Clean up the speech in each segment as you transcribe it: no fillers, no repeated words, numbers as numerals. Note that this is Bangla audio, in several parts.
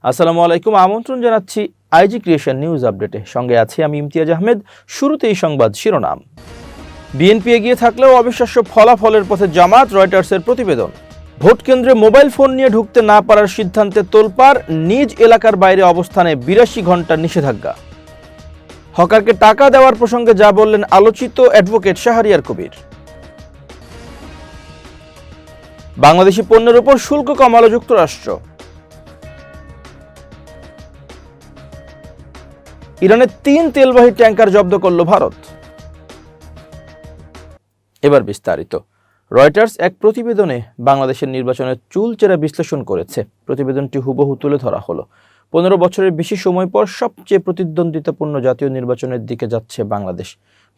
আসসালামু আলাইকুম, আমন্ত্রণ জানাচ্ছি আইজি ক্রিয়েশন নিউজ আপডেটে। সঙ্গে আছি আমি ইমতিয়াজ আহমেদ। শুরুতেই সংবাদ শিরোনাম। বিএনপি এগিয়ে থাকলেও অবিশ্বাস্য ফলাফলের পথে জামাত, রয়টার্সের প্রতিবেদন। ভোট কেন্দ্রে মোবাইল ফোন নিয়ে ঢুকতে না পারার সিদ্ধান্তে তোলপাড়, নিজ এলাকার বাইরে অবস্থানে 82 ঘন্টার নিষেধাজ্ঞা। হকারকে টাকা দেওয়ার প্রসঙ্গে যা বললেন আলোচিত অ্যাডভোকেট শাহরিয়ার কবির। বাংলাদেশি পণ্যের উপর শুল্ক কমালো যুক্তরাষ্ট্র। ইরানের 3 তেলবাহী ট্যাঙ্কার জব্দ করল ভারত। এবার বিস্তারিত। রয়টার্স এক প্রতিবেদনে বাংলাদেশের নির্বাচনের চুলচেরা বিশ্লেষণ করেছে। প্রতিবেদনটি হুবহু তুলে ধরা হলো। 15 বছরের বেশি সময় পর সবচেয়ে প্রতিদ্বন্দ্বিতাপূর্ণ জাতীয় নির্বাচনের দিকে যাচ্ছে বাংলাদেশ।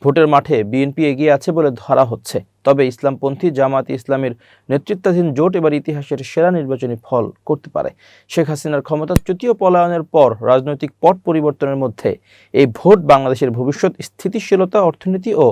ভোটের মাঠে বিএনপি এগিয়ে আছে বলে ধরা হচ্ছে, তবে ইসলামপন্থী জামাত ইসলামের নেতৃত্বাধীন জোট এবার ইতিহাসের সেরা নির্বাচনী ফল করতে পারে। শেখ হাসিনার ক্ষমতাচ্যুতি ও পলায়নের পর রাজনৈতিক পট পরিবর্তনের মধ্যে এই ভোট বাংলাদেশের ভবিষ্যৎ স্থিতিশীলতা, অর্থনীতি ও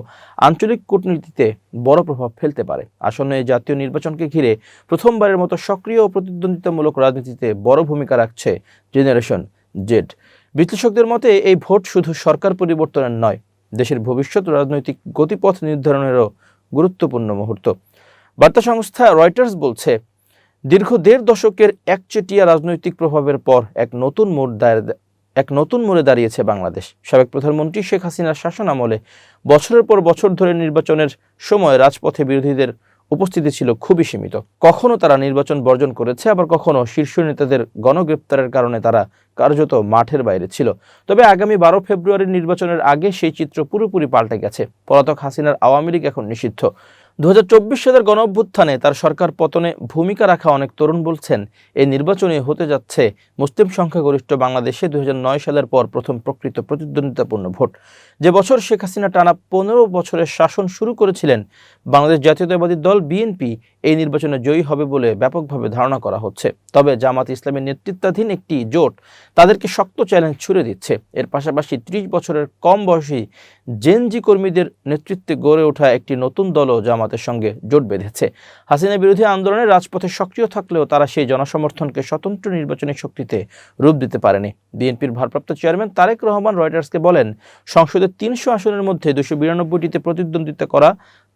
আঞ্চলিক কূটনীতিতে বড় প্রভাব ফেলতে পারে। আসন্ন এই জাতীয় নির্বাচনকে ঘিরে প্রথমবারের মতো সক্রিয় ও প্রতিদ্বন্দ্বিতামূলক রাজনীতিতে বড় ভূমিকা রাখছে জেনারেশন জেড। বিশ্লেষকদের মতে এই ভোট শুধু সরকার পরিবর্তনের নয়, দেশের ভবিষ্যৎ রাজনৈতিক গতিপথ নির্ধারণেরও গুরুত্বপূর্ণ মুহূর্ত। বার্তা সংস্থা রয়টার্স বলছে, দীর্ঘ 1.5 দশকের একচেটিয়া রাজনৈতিক প্রভাবের পর এক নতুন মোড়ে দাঁড়িয়েছে বাংলাদেশ। সাবেক প্রধানমন্ত্রী শেখ হাসিনার শাসন আমলে বছরের পর বছর ধরে নির্বাচনের সময় রাজপথে বিরোধীদের উপস্থিতি ছিল খুবই সীমিত। কখনো তারা নির্বাচন বর্জন করেছে, আবার কখনো শীর্ষ নেতাদের গণগ্রেপ্তারের কারণে তারা কার্যত মাঠের বাইরে ছিল। তবে আগামী 12 ফেব্রুয়ারির নির্বাচনের আগে সেই চিত্র পুরোপুরি পাল্টে গেছে। পলাতক হাসিনার আওয়ামী লীগ এখন নিষিদ্ধ। 2024 সালের গণঅভ্যুত্থানে তার সরকার পতনে ভূমিকা রাখা অনেক তরুণ বলছেন, এই নির্বাচনে হতে যাচ্ছে মুসলিম সংখ্যাগরিষ্ঠ বাংলাদেশে 2009 সালের পর প্রথম প্রকৃত প্রতিদ্বন্দ্বিতাপূর্ণ ভোট। যে বছর শেখ হাসিনা টানা 15 বছরের শাসন শুরু করেছিলেন, বাংলাদেশ জাতীয়তাবাদী দল বিএনপি এই নির্বাচনে জয়ী হবে বলে ব্যাপকভাবে ধারণা করা হচ্ছে। তবে জামাত ইসলামের নেতৃত্বাধীন একটি জোট তাদেরকে শক্ত চ্যালেঞ্জ ছুড়ে দিচ্ছে। এর পাশাপাশি 30 বছরের কম বয়সী জেনজি কর্মীদের নেতৃত্বে গড়ে ওঠা একটি নতুন দলও জামাতের সঙ্গে জোট বেঁধেছে। হাসিনা বিরোধী আন্দোলনে রাজপথে সক্রিয় থাকলেও তারা সেই জনসমর্থনকে স্বতন্ত্র নির্বাচনী শক্তিতে রূপ দিতে পারেনি। বিএনপির ভারপ্রাপ্ত চেয়ারম্যান তারেক রহমান রয়টার্সকে বলেন, সংসদের 300 আসনের মধ্যে 292টিতে প্রতিদ্বন্দ্বিতা করা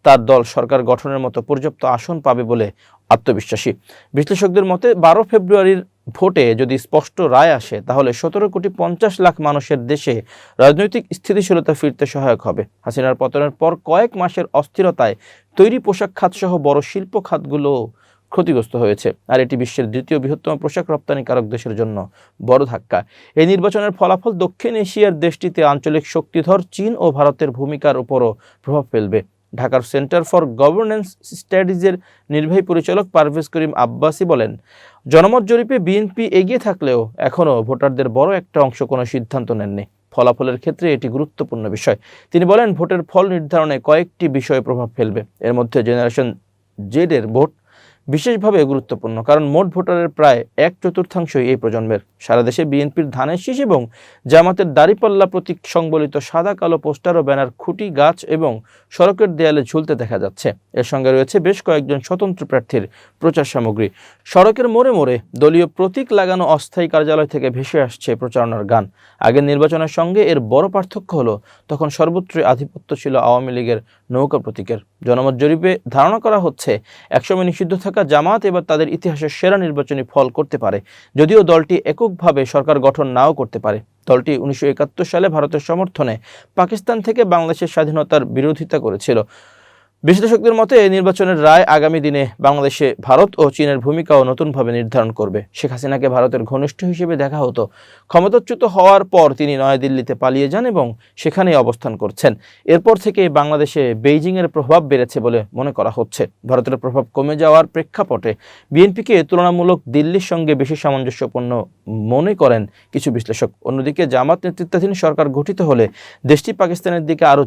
তার দল সরকার গঠনের মতো পর্যাপ্ত আসন পাবে বলে আত্মবিশ্বাসী। বিশ্লেষকদের মতে 12 ফেব্রুয়ারির ভোটে যদি স্পষ্ট রায় আসে, তাহলে 17,50,00,000 মানুষের দেশে রাজনৈতিক স্থিতিশীলতা ফিরতে সহায়ক হবে। হাসিনার পতনের পর কয়েক মাসের অস্থিরতায় তৈরি পোশাক খাত সহ বড় শিল্প খাতগুলো ক্ষতিগ্রস্ত হয়েছে, আর এটি বিশ্বের 2য় বৃহত্তম পোশাক রপ্তানিকারক দেশের জন্য বড় ধাক্কা। এই নির্বাচনের ফলাফল দক্ষিণ এশিয়ার দেশটিতে আঞ্চলিক শক্তিধর চীন ও ভারতের ভূমিকার উপরও প্রভাব ফেলবে। ঢাকার সেন্টার ফর গভর্নেন্স স্টাডিজের নির্বাহী পরিচালক পারভেজ করিম আব্বাসী বলেন, জনমত জরিপে বিএনপি এগিয়ে থাকলেও এখনও ভোটারদের বড় একটা অংশ কোনো সিদ্ধান্ত নেননি। ফলাফলের ক্ষেত্রে এটি গুরুত্বপূর্ণ বিষয়। তিনি বলেন, ভোটের ফল নির্ধারণে কয়েকটি বিষয়ে প্রভাব ফেলবে। এর মধ্যে জেনারেশন জেডের ভোট বিশেষভাবে গুরুত্বপূর্ণ, কারণ মোট ভোটারের প্রায় 1/4 এই প্রজন্মের। সারা দেশে বিএনপির ধানের শীষ এবং জামাতের দাড়িপাল্লা প্রতীক সংবলিত সাদা কালো পোস্টার ও ব্যানার খুঁটি, গাছ এবং সড়কের দেয়ালে ঝুলতে দেখা যাচ্ছে। এর সঙ্গে রয়েছে বেশ কয়েকজন স্বতন্ত্র প্রার্থীর প্রচার সামগ্রী। সড়কের মোড়ে মোড়ে দলীয় প্রতীক লাগানো অস্থায়ী কার্যালয় থেকে ভেসে আসছে প্রচারণার গান। আগের নির্বাচনের সঙ্গে এর বড় পার্থক্য হলো, তখন সর্বত্রই আধিপত্য ছিল আওয়ামী লীগের নৌকা প্রতীকের। জনমত জরিপে ধারণা করা হচ্ছে, একসময় নিষিদ্ধ থাকা জামাত এবার তাদের ইতিহাসের সেরা নির্বাচনী ফল করতে পারে, যদিও দলটি এককভাবে সরকার গঠন নাও করতে পারে। দলটি 1971 সালে ভারতের সমর্থনে পাকিস্তান থেকে বাংলাদেশের স্বাধীনতার বিরোধিতা করেছিল। বিশ্লেষকদের মতে এই নির্বাচনের রায় আগামী দিনে বাংলাদেশে ভারত ও চীনের ভূমিকাও নতুনভাবে নির্ধারণ করবে। শেখ হাসিনাকে ভারতের ঘনিষ্ঠ হিসেবে দেখা হতো। ক্ষমতাচ্যুত হওয়ার পর তিনি নয়াদিল্লিতে পালিয়ে যান এবং সেখানেই অবস্থান করছেন। এরপর থেকে বাংলাদেশে বেইজিংয়ের প্রভাব বেড়েছে বলে মনে করা হচ্ছে। ভারতের প্রভাব কমে যাওয়ার প্রেক্ষাপটে বিএনপিকে তুলনামূলক দিল্লির সঙ্গে বেশি সামঞ্জস্যপূর্ণ মনে করেন কিছু বিশ্লেষক। অন্যদিকে জামাত নেতৃত্বাধীন সরকার গঠিত হলে দেশটি পাকিস্তানের দিকে আরও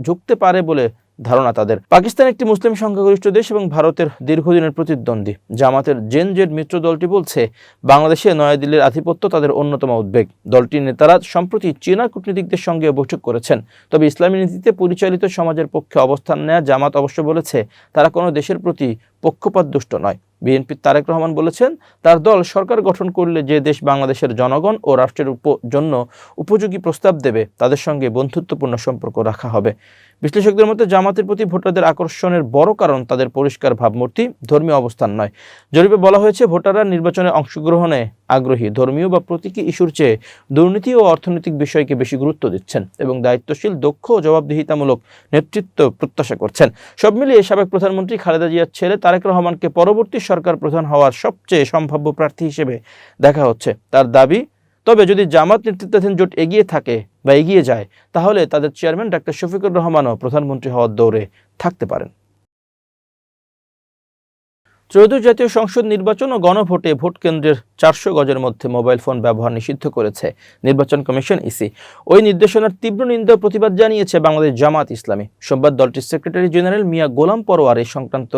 ঝুঁকতে পারে বলে ধারণা তাদের। পাকিস্তান একটি মুসলিম সংখ্যাগরিষ্ঠ দেশ এবং ভারতের দীর্ঘদিনের প্রতিদ্বন্দ্বী। জামাতের জেন জেড মিত্র দলটি বলছে, বাংলাদেশে নয়াদিল্লির আধিপত্য তাদের অন্যতম উদ্বেগ। দলটির নেতারা সম্প্রতি চীনা কূটনীতিকদের সঙ্গে বৈঠক করেছেন। তবে ইসলামী নীতিতে পরিচালিত সমাজের পক্ষে অবস্থান নেয়া জামাত অবশ্য বলেছে, তারা কোনো দেশের প্রতি পক্ষপাতদুষ্ট নয়। বিএনপির তারেক রহমান বলেছেন, তার দল সরকার গঠন করলে যে দেশ বাংলাদেশের জনগণ ও রাষ্ট্রের জন্য উপযোগী প্রস্তাব দেবে তাদের সঙ্গে বন্ধুত্বপূর্ণ সম্পর্ক রাখা হবে। বিশ্লেষকদের মতে জামাতের প্রতি ভোটারদের আকর্ষণের বড় কারণ তাদের পরিষ্কার ভাবমূর্তি, ধর্মীয় অবস্থান নয়। জরিপে বলা হয়েছে, ভোটাররা নির্বাচনে অংশগ্রহণে আগ্রহী, ধর্মীয় বা প্রতীকী ইস্যুর চেয়ে দুর্নীতি ও অর্থনৈতিক বিষয়কে বেশি গুরুত্ব দিচ্ছেন এবং দায়িত্বশীল, দক্ষ ও জবাবদিহিতামূলক নেতৃত্ব প্রত্যাশা করছেন। সব মিলিয়ে সাবেক প্রধানমন্ত্রী খালেদা জিয়ার ছেলে তারেক রহমানকে পরবর্তী সরকার প্রধান হওয়ার সবচেয়ে সম্ভাব্য প্রার্থী হিসেবে দেখা হচ্ছে। তার দাবি, তবে যদি জামাত নেতৃত্বাধীন জোট এগিয়ে থাকে বা এগিয়ে যায়, তাহলে তাদের চেয়ারম্যান ডাক্তার শফিকুর রহমানও প্রধানমন্ত্রী হওয়ার দৌড়ে থাকতে পারেন। ত্রয়োদশ জাতীয় সংসদ নির্বাচন ও গণভোটে ভোট কেন্দ্রের 400 গজের মধ্যে মোবাইল ফোন ব্যবহার নিষিদ্ধ করেছে নির্বাচন কমিশন ইসি। ওই নির্দেশনার তীব্র নিন্দা ও প্রতিবাদ জানিয়েছে বাংলাদেশ জামাত ইসলামী। সোমবার দলটির সেক্রেটারি জেনারেল মিয়া গোলাম পরোয়ার এই সংক্রান্ত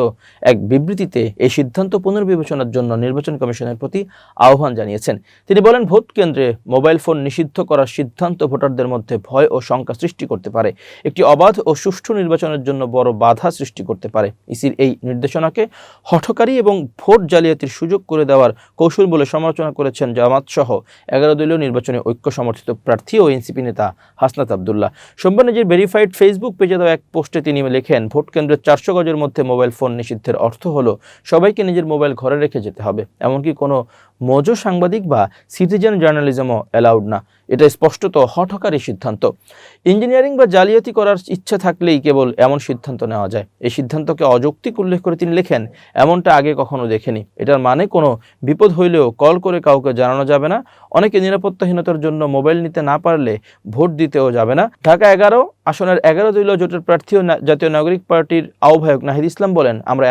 এক বিবৃতিতে এই সিদ্ধান্ত পুনর্বিবেচনার জন্য নির্বাচন কমিশনের প্রতি আহ্বান জানিয়েছেন। তিনি বলেন, ভোট কেন্দ্রে মোবাইল ফোন নিষিদ্ধ করার সিদ্ধান্ত ভোটারদের মধ্যে ভয় ও শঙ্কা সৃষ্টি করতে পারে, একটি অবাধ ও সুষ্ঠু নির্বাচনের জন্য বড় বাধা সৃষ্টি করতে পারে। ইসির এই নির্দেশনাকে হঠকারী এবং ভোট জালিয়াতির সুযোগ করে দেওয়ার কৌশল বলে সমালোচনা করেছেন জামাত সহ 11 দলীয় নির্বাচনী ঐক্য সমর্থিত প্রার্থী ও এনসিপি নেতা হাসনাত আব্দুল্লাহ। সোমবার নিজের ভেরিফাইড ফেসবুক পেজে দেওয়া এক পোস্টে তিনি লেখেন, ভোট কেন্দ্রের 400 গজের মধ্যে মোবাইল ফোন নিষিদ্ধের অর্থ হলো সবাইকে নিজের মোবাইল ঘরে রেখে যেতে হবে। এমনকি কোনো মজো সাংবাদিক বা সিটিজেন জার্নালিজমও অ্যালাউড না। এটা স্পষ্টত হঠকারী সিদ্ধান্ত। ইঞ্জিনিয়ারিং বা জালিয়াতি করার ইচ্ছা থাকলেই কেবল এমন সিদ্ধান্ত নেওয়া যায়। এই সিদ্ধান্তকে অযৌক্তিক উল্লেখ করে তিনি লেখেন, এমনটা আগে কখনো দেখেনি। এটার মানে কোনো বিপদ হইলেও কল করে কাউকে জানানো যাবে না। অনেকে নিরাপত্তাহীনতার জন্য মোবাইল নিতে না পারলে ভোট দিতেও যাবে না। ঢাকা 11 আসনের 11 দলীয় জোটের প্রার্থী ও জাতীয় নাগরিক পার্টির আহ্বায়ক নাহিদ ইসলাম বলেন, আমরা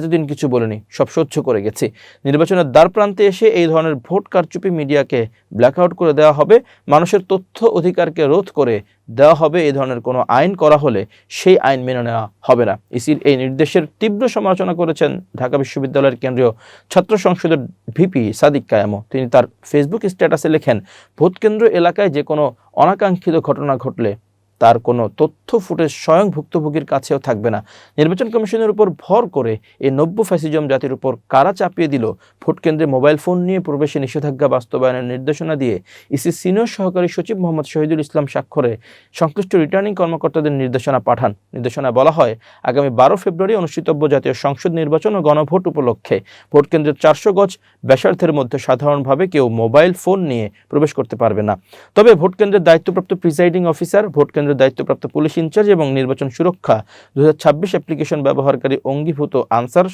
এতদিন কিছু বলিনি, সব সহ্য করে গেছি। নির্বাচনের দ্বার প্রান্তে এসে এই ধরনের ভোট কারচুপি মিডিয়াকে ব্ল্যাকআউট করে দেওয়া হবে, মানুষের তথ্য অধিকারকে রোধ করে দেওয়া হবে। এই ধরনের কোনো আইন করা হলে সেই আইন মেনে নেওয়া হবে না। ইসির এই নির্দেশের তীব্র সমালোচনা করেছেন ঢাকা বিশ্ববিদ্যালয়ের কেন্দ্রীয় ছাত্র সংসদের ভিপি সাদিক কায়েমও। তিনি তার ফেসবুক স্ট্যাটাসে লেখেন, ভোটকেন্দ্র এলাকায় যে কোনো অনাকাঙ্ক্ষিত ঘটনা ঘটলে তার কোনো তথ্য ফুটেজ স্বয়ং ভুক্তভোগীর কাছেও থাকবে না। নির্বাচন কমিশনের উপর ভর করে এই নব্য ফ্যাসিজম জাতির উপর কারা চাপিয়ে দিল? ভোটকেন্দ্রে মোবাইল ফোন নিয়ে প্রবেশে নিষেধাজ্ঞা বাস্তবায়নের নির্দেশনা দিয়ে ইসি সিনিয়র সহকারী সচিব মোহাম্মদ শহীদুল ইসলাম স্বাক্ষরে সংশ্লিষ্ট রিটার্নিং কর্মকর্তাদের নির্দেশনা পাঠান। নির্দেশনায় বলা হয়, আগামী 12 ফেব্রুয়ারি অনুষ্ঠিতব্য জাতীয় সংসদ নির্বাচন ও গণভোট উপলক্ষে ভোটকেন্দ্রের 400 গজ ব্যাসার্ধের মধ্যে সাধারণভাবে কেউ মোবাইল ফোন নিয়ে প্রবেশ করতে পারবে না। তবে ভোটকেন্দ্রের দায়িত্বপ্রাপ্ত প্রিসাইডিং অফিসার, ভোটকেন্দ্রের দায়িত্বপ্রাপ্ত পুলিশ ইনচার্জ এবং নির্বাচন সুরক্ষা 2026 অ্যাপ্লিকেশন ব্যবহারকারী অঙ্গীভূত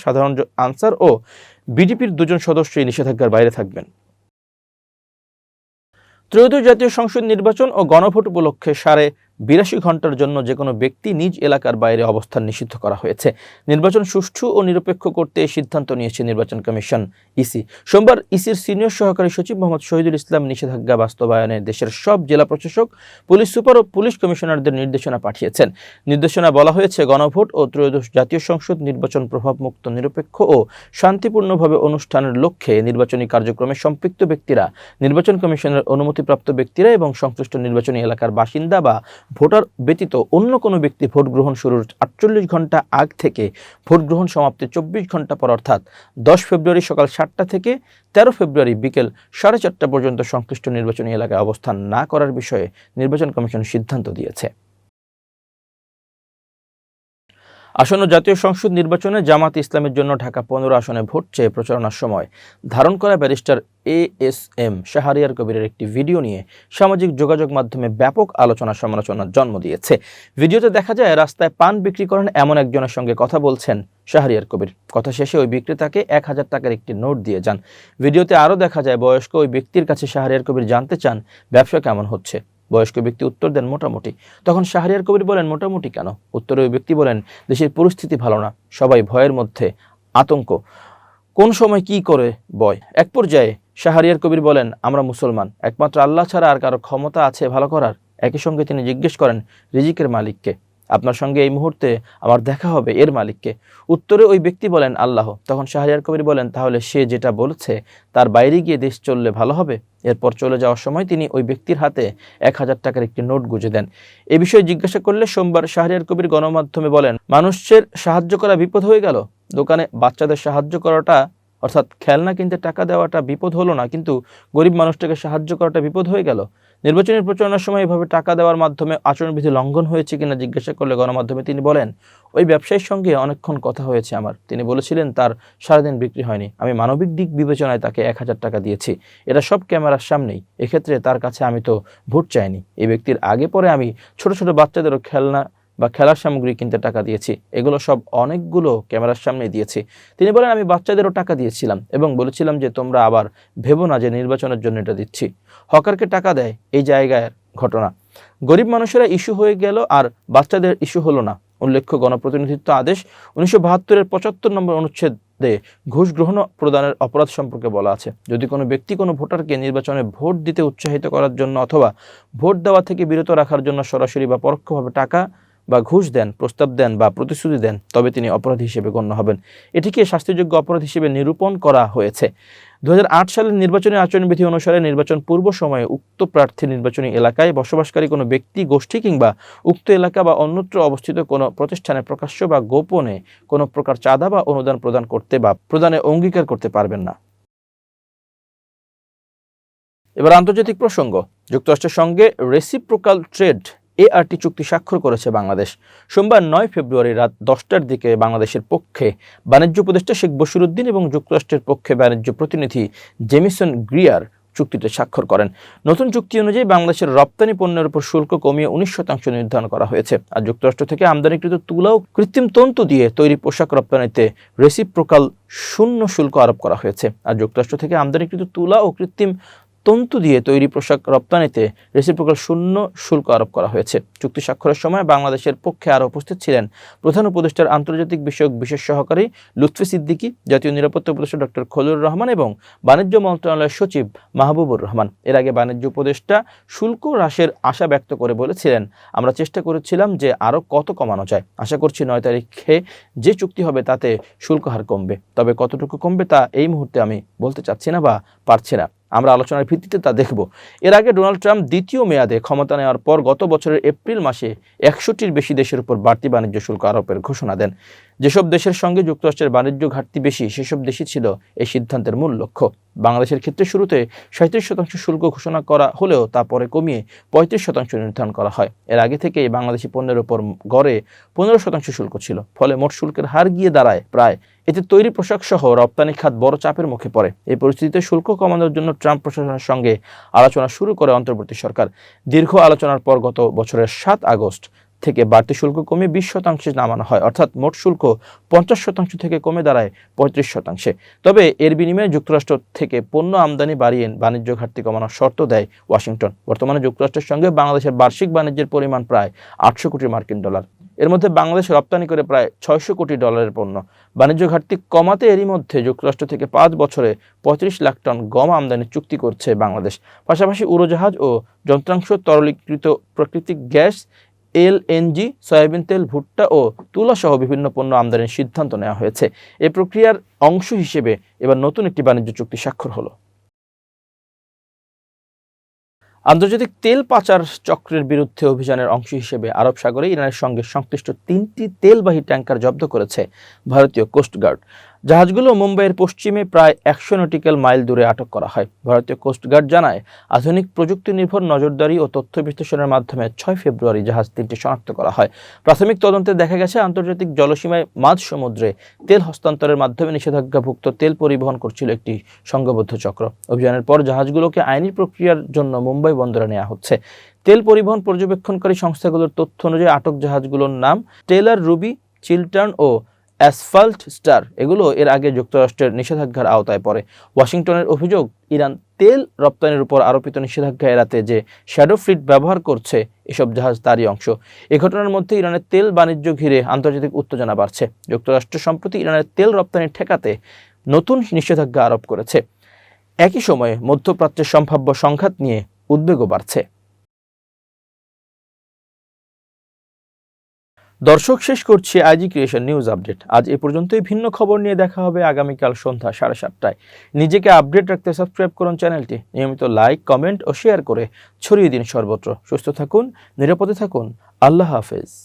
সাধারণ আনসার ও বিডিপির 2 জন সদস্যই নিষেধাজ্ঞার বাইরে থাকবেন। ত্রয়োদশ জাতীয় সংসদ নির্বাচন ও গণভোট উপলক্ষে 82 ঘন্টার জন্য যে কোনো ব্যক্তি নিজ এলাকার বাইরে অবস্থান নিষিদ্ধ করা হয়েছে। নির্বাচন সুষ্ঠু ও নিরপেক্ষ করতে এই সিদ্ধান্ত নিয়েছে নির্বাচন কমিশন ইসি। সোমবার ইসির সিনিয়র সহকারী সচিব মোহাম্মদ শহীদুল ইসলাম নিষেধাজ্ঞা বাস্তবায়নে দেশের সব জেলা প্রশাসক, পুলিশ সুপার ও পুলিশ কমিশনারদের নির্দেশনা পাঠিয়েছেন। নির্দেশনা বলা হয়েছে, গণভোট ও ত্রয়োদশ জাতীয় সংসদ নির্বাচন প্রভাবমুক্ত, নিরপেক্ষ ও শান্তিপূর্ণভাবে অনুষ্ঠানের লক্ষ্যে নির্বাচনী কার্যক্রমে সম্পৃক্ত ব্যক্তিরা, নির্বাচন কমিশনের অনুমতিপ্রাপ্ত ব্যক্তিরা এবং সংশ্লিষ্ট নির্বাচনী এলাকার বাসিন্দা বা ভোটার ব্যতীত অন্য কোনো ব্যক্তি ভোট গ্রহণ শুরুর 48 ঘন্টা আগ থেকে ভোট গ্রহণ সমাপ্তির 24 ঘন্টা পর অর্থাৎ 10 ফেব্রুয়ারি সকাল 7টা থেকে 13 ফেব্রুয়ারি বিকেল 4:30 পর্যন্ত সংশ্লিষ্ট নির্বাচনী এলাকায় অবস্থান না করার বিষয়ে নির্বাচন কমিশন সিদ্ধান্ত দিয়েছে। আসন্ন জাতীয় সংসদ নির্বাচনে জামাত ইসলামের জন্য ঢাকা 15 আসনে ভোট চেয়ে প্রচারণার সময় ধারণ করা ব্যারিস্টার ASM শাহরিয়ার কবিরের একটি ভিডিও নিয়ে সামাজিক যোগাযোগ মাধ্যমে ব্যাপক আলোচনা সমালোচনার জন্ম দিয়েছে। ভিডিওতে দেখা যায় রাস্তায় পান বিক্রি করেন এমন একজনের সঙ্গে কথা বলছেন শাহরিয়ার কবির। কথা শেষে ওই বিক্রেতাকে 1000 টাকার একটি নোট দিয়ে যান। ভিডিওতে আরও দেখা যায় বয়স্ক ওই ব্যক্তির কাছে শাহরিয়ার কবির জানতে চান ব্যবসা কেমন হচ্ছে। বয়স্ক ব্যক্তি উত্তর দেন মোটামুটি। তখন শাহরিয়ার কবির বলেন, মোটামুটি কেন? উত্তরে ওই ব্যক্তি বলেন, দেশের পরিস্থিতি ভালো না, সবাই ভয়ের মধ্যে, আতঙ্ক, কোন সময় কি করে বয়। এক পর্যায়ে শাহরিয়ার কবির বলেন, আমরা মুসলমান, একমাত্র আল্লাহ ছাড়া আর কারো ক্ষমতা আছে ভালো করার? একই সঙ্গে তিনি জিজ্ঞেস করেন রিজিকের মালিককে। আপনার সঙ্গে এই মুহূর্তে আমার দেখা হবে, এর মালিককে? উত্তরে ওই ব্যক্তি বলেন, আল্লাহ। তখন শাহরিয়ার কবির বলেন, তাহলে সে যেটা বলেছে তার বাইরে গিয়ে দেশ চললে ভালো হবে। এরপর চলে যাওয়ার সময় তিনি ওই ব্যক্তির হাতে 1000 টাকার একটি নোট গুঁজে দেন। এ বিষয়ে জিজ্ঞাসা করলে সোমবার শাহরিয়ার কবির গণমাধ্যমে বলেন, মানুষের সাহায্য করা বিপদ হয়ে গেল। দোকানে বাচ্চাদের সাহায্য করাটা, অর্থাৎ খেলনা কিনতে টাকা দেওয়াটা বিপদ হলো না, কিন্তু গরিব মানুষটাকে সাহায্য করাটা বিপদ হয়ে গেল। নির্বাচনী প্রচারণার সময় এভাবে টাকা দেওয়ার মাধ্যমে আচরণবিধি লঙ্ঘন হয়েছে কিনা জিজ্ঞাসা করলে গণমাধ্যমে তিনি বলেন, ওই ব্যবসায়ীর সঙ্গে অনেকক্ষণ কথা হয়েছে আমার। তিনি বলেছিলেন তার সারাদিন বিক্রি হয়নি। আমি মানবিক দিক বিবেচনায় তাকে 1000 টাকা দিয়েছি। এটা সব ক্যামেরার সামনেই। এক্ষেত্রে তার কাছে আমি তো ভোট চাইনি। এই ব্যক্তির আগে পরে আমি ছোট ছোট বাচ্চাদেরও খেলনা বা খেলার সামগ্রী কিনতে টাকা দিয়েছি। এগুলো সব অনেকগুলো ক্যামেরার সামনে দিয়েছি। তিনি বলেন, আমি বাচ্চাদেরও টাকা দিয়েছিলাম এবং বলেছিলাম যে তোমরা আবার ভেবো না যে নির্বাচনের জন্য এটা দিচ্ছি। হকারকে টাকা দেয় এই জায়গায় ঘটনা। গরিব মানুষেরা ইস্যু হয়ে গেল আর বাচ্চাদের ইস্যু হলো না। উল্লেখ্য, গণপ্রতিনিধিত্ব আদেশ 1972-এর 75 নম্বর অনুচ্ছেদে ঘুষ গ্রহণ প্রদানের অপরাধ সম্পর্কে বলা আছে। যদি কোনো ব্যক্তি কোনো ভোটারকে নির্বাচনে ভোট দিতে উৎসাহিত করার জন্য অথবা ভোট দেওয়া থেকে বিরত রাখার জন্য সরাসরি বা পরোক্ষভাবে টাকা বা ঘুষ দেন, প্রস্তাব দেন বা প্রতিশ্রুতি দেন, তবে তিনি অপরাধী হিসেবে গণ্য হবেন। এটিকে শাস্তিযোগ্য অপরাধ হিসেবে নিরূপণ করা হয়েছে। 2008 সালের নির্বাচনী আচরণবিধি অনুসারে নির্বাচন পূর্ব সময়ে উক্ত প্রার্থী নির্বাচনী এলাকায় বসবাসকারী কোনো ব্যক্তি, গোষ্ঠী কিংবা উক্ত এলাকা বা অন্যত্র অবস্থিত কোনো প্রতিষ্ঠানে প্রকাশ্য বা গোপনে কোনো প্রকার চাঁদা বা অনুদান প্রদান করতে বা প্রদানে অঙ্গীকার করতে পারবেন না। এবার আন্তর্জাতিক প্রসঙ্গ। যুক্তরাষ্ট্রের সঙ্গে রেসিপ্রোকাল ট্রেড ART চুক্তি স্বাক্ষর করেছে বাংলাদেশ। সোমবার 9 ফেব্রুয়ারি রাত 10টার দিকে বাংলাদেশের পক্ষে বাণিজ্য উপদেষ্টা শেখ বশিরউদ্দিন এবং যুক্তরাষ্ট্রের পক্ষে বাণিজ্য প্রতিনিধি জেমিসন গ্রিয়ার চুক্তিতে স্বাক্ষর করেন। নতুন চুক্তি অনুযায়ী বাংলাদেশের রপ্তানি পণ্যের উপর শুল্ক কমিয়ে 19% নির্ধারণ করা হয়েছে। আর যুক্তরাষ্ট্র থেকে আমদানিকৃত তুলা ও কৃত্রিম তন্তু দিয়ে তৈরি পোশাক রপ্তানিতে রেসিপ্রোকাল শূন্য শুল্ক আরোপ করা হয়েছে। আর যুক্তরাষ্ট্র থেকে আমদানিকৃত তুলা ও কৃত্রিম তন্তু দিয়ে তৈরি পোশাক রপ্তানিতে রেসিপ্রোকাল শূন্য শুল্ক আরোপ করা হয়েছে। চুক্তি স্বাক্ষরের সময় বাংলাদেশের পক্ষে আরও উপস্থিত ছিলেন প্রধান উপদেষ্টার আন্তর্জাতিক বিষয়ক বিশেষ সহকারী লুৎফি সিদ্দিকী, জাতীয় নিরাপত্তা উপদেষ্টা ডক্টর খলিলুর রহমান এবং বাণিজ্য মন্ত্রণালয়ের সচিব মাহবুবুর রহমান। এর আগে বাণিজ্য উপদেষ্টা শুল্ক হ্রাসের আশা ব্যক্ত করে বলেছিলেন, আমরা চেষ্টা করেছিলাম যে আরও কত কমানো যায়। আশা করছি 9 তারিখে যে চুক্তি হবে তাতে শুল্ক হার কমবে। তবে কতটুকু কমবে তা এই মুহূর্তে আমি বলতে চাচ্ছি না বা পারছি না। আমরা আলোচনার ভিত্তিতে তা দেখব। এর আগে ডোনাল্ড ট্রাম্প দ্বিতীয় মেয়াদে ক্ষমতা নেওয়ার পর গত বছরের এপ্রিল মাসে 100টির বেশি দেশের উপর বাড়তি বাণিজ্য শুল্ক আরোপের ঘোষণা দেন। যেসব দেশের সঙ্গে যুক্তরাষ্ট্রের বাণিজ্য ঘাটতি বেশি সেসব দেশই ছিল এই সিদ্ধান্তের মূল লক্ষ্য। বাংলাদেশের ক্ষেত্রে শুরুতে 37% শুল্ক ঘোষণা করা হলেও তা পরে কমিয়ে 35% নির্ধারণ করা হয়। এর আগে থেকেই বাংলাদেশি পণ্যের উপর গড়ে 15% শুল্ক ছিল। ফলে মোট শুল্কের হার গিয়ে দাঁড়ায় প্রায়। এতে তৈরি পোশাক সহ রপ্তানি খাত বড় চাপের মুখে পড়ে। এই পরিস্থিতিতে শুল্ক কমানোর জন্য ট্রাম্প প্রশাসনের সঙ্গে আলোচনা শুরু করে অন্তর্বর্তী সরকার। দীর্ঘ আলোচনার পর গত বছরের 7 আগস্ট থেকে বাড়তি শুল্ক কমিয়ে 20% নামানো হয়, অর্থাৎ মোট শুল্ক 50% থেকে কমে দাঁড়ায় 35%। তবে এর বিনিময়ে যুক্তরাষ্ট্র থেকে পণ্য আমদানি বাড়িয়ে বাণিজ্য ঘাটতি কমানোর শর্ত দেয় ওয়াশিংটন। বর্তমানে যুক্তরাষ্ট্রের সঙ্গে বাংলাদেশের বার্ষিক বাণিজ্যের পরিমাণ প্রায় 800 কোটি মার্কিন ডলার। এর মধ্যে বাংলাদেশ রপ্তানি করে প্রায় 600 কোটি ডলারের পণ্য। বাণিজ্য ঘাটতি কমাতে এরই মধ্যে যুক্তরাষ্ট্র থেকে 5 বছরে 35 লাখ টন গম আমদানির চুক্তি করছে বাংলাদেশ। পাশাপাশি উড়োজাহাজ ও যন্ত্রাংশ, তরলীকৃত প্রাকৃতিক গ্যাস, LNG, সয়াবিন তেল, ভুট্টা ও তুলা সহ বিভিন্ন পণ্য আমদানির সিদ্ধান্ত নেওয়া হয়েছে। এই প্রক্রিয়ার অংশ হিসেবে এবার নতুন একটি বাণিজ্য চুক্তি স্বাক্ষর হলো। আন্তর্জাতিক তেল পাচার চক্রের বিরুদ্ধে অভিযানের অংশ হিসেবে আরব সাগরে ইরানের সঙ্গে সংশ্লিষ্ট 3টি তেলবাহী ট্যাঙ্কার জব্দ করেছে ভারতীয় কোস্টগার্ড। জাহাজগুলো মুম্বাইয়ের পশ্চিমে প্রায় 100 নটিক্যাল মাইল দূরে আটক করা হয়। ভারতীয় কোস্টগার্ড জানায়, আধুনিক প্রযুক্তি নির্ভর নজরদারি ও তথ্য বিশ্লেষণের মাধ্যমে 6 ফেব্রুয়ারি জাহাজ 3টি শনাক্ত করা হয়। প্রাথমিক তদন্তে দেখা গেছে, আন্তর্জাতিক জলসীমায় মাঝ সমুদ্রে তেল হস্তান্তরের মাধ্যমে নিষেধাজ্ঞাভুক্ত তেল পরিবহন করছিল একটি সংঘবদ্ধ চক্র। অভিযানের পর জাহাজগুলোকে আইনি প্রক্রিয়ার জন্য মুম্বাই বন্দরে নেওয়া হচ্ছে। তেল পরিবহন পর্যবেক্ষণকারী সংস্থাগুলোর তথ্য অনুযায়ী আটক জাহাজগুলোর নাম টেইলার, রুবি, চিলটার্ন ও অ্যাসফাল্ট স্টার। এগুলো এর আগে যুক্তরাষ্ট্রের নিষেধাজ্ঞার আওতায় পড়ে। ওয়াশিংটনের অভিযোগ, ইরান তেল রপ্তানির উপর আরোপিত নিষেধাজ্ঞা এড়াতে যে শ্যাডো ফ্লিট ব্যবহার করছে এসব জাহাজ তারই অংশ। এ ঘটনার মধ্যে ইরানের তেল বাণিজ্য ঘিরে আন্তর্জাতিক উত্তেজনা বাড়ছে। যুক্তরাষ্ট্র সম্প্রতি ইরানের তেল রপ্তানি ঠেকাতে নতুন নিষেধাজ্ঞা আরোপ করেছে। একই সময়ে মধ্যপ্রাচ্যের সম্ভাব্য সংঘাত নিয়ে উদ্বেগও বাড়ছে। দর্শক, শেষ করছি আইজি ক্রিয়েশন নিউজ আপডেট। আজ এ পর্যন্তই। ভিন্ন খবর নিয়ে দেখা হবে আগামীকাল সন্ধ্যা 7:30টায়। নিজেকে আপডেট রাখতে সাবস্ক্রাইব করুন চ্যানেলটি। নিয়মিত লাইক, কমেন্ট ও শেয়ার করে ছড়িয়ে দিন সর্বত্র। সুস্থ থাকুন, নিরাপদে থাকুন। আল্লাহ হাফেজ।